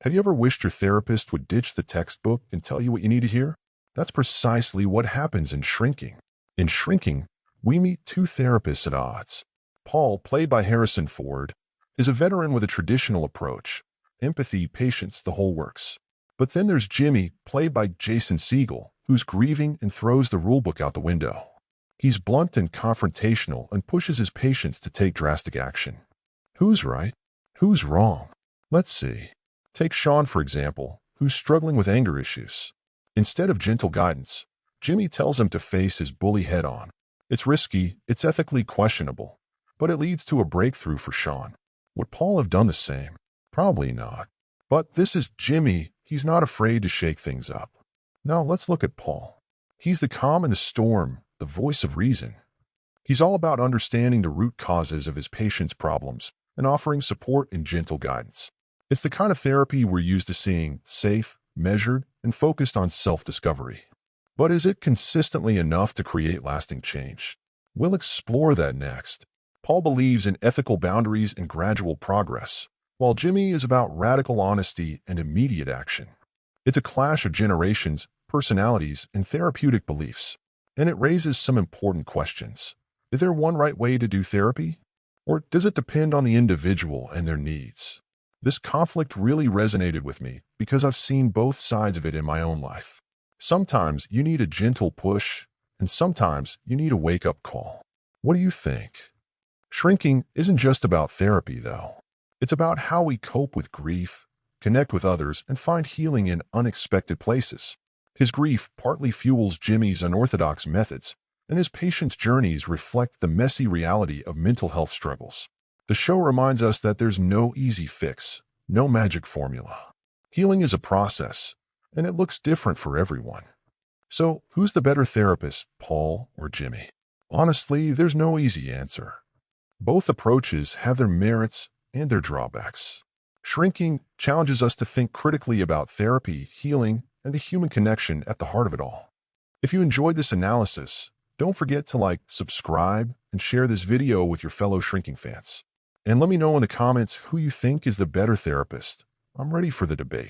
Have you ever wished your therapist would ditch the textbook and tell you what you need to hear? That's precisely what happens in Shrinking. In Shrinking, we meet two therapists at odds. Paul, played by Harrison Ford, is a veteran with a traditional approach. Empathy, patience, the whole works. But then there's Jimmy, played by Jason Segel, who's grieving and throws the rulebook out the window. He's blunt and confrontational and pushes his patients to take drastic action. Who's right? Who's wrong? Let's see. Take Sean, for example, who's struggling with anger issues. Instead of gentle guidance, Jimmy tells him to face his bully head-on. It's risky, it's ethically questionable, but it leads to a breakthrough for Sean. Would Paul have done the same? Probably not. But this is Jimmy. He's not afraid to shake things up. Now let's look at Paul. He's the calm in the storm, the voice of reason. He's all about understanding the root causes of his patients' problems and offering support and gentle guidance. It's the kind of therapy we're used to seeing, safe, measured, and focused on self-discovery. But is it consistently enough to create lasting change? We'll explore that next. Paul believes in ethical boundaries and gradual progress, while Jimmy is about radical honesty and immediate action. It's a clash of generations, personalities, and therapeutic beliefs, and it raises some important questions. Is there one right way to do therapy? Or does it depend on the individual and their needs? This conflict really resonated with me because I've seen both sides of it in my own life. Sometimes you need a gentle push, and sometimes you need a wake-up call. What do you think? Shrinking isn't just about therapy, though. It's about how we cope with grief, connect with others, and find healing in unexpected places. His grief partly fuels Jimmy's unorthodox methods, and his patient's journeys reflect the messy reality of mental health struggles. The show reminds us that there's no easy fix, no magic formula. Healing is a process, and it looks different for everyone. So, who's the better therapist, Paul or Jimmy? Honestly, there's no easy answer. Both approaches have their merits and their drawbacks. Shrinking challenges us to think critically about therapy, healing, and the human connection at the heart of it all. If you enjoyed this analysis, don't forget to like, subscribe, and share this video with your fellow Shrinking fans. And let me know in the comments who you think is the better therapist. I'm ready for the debate.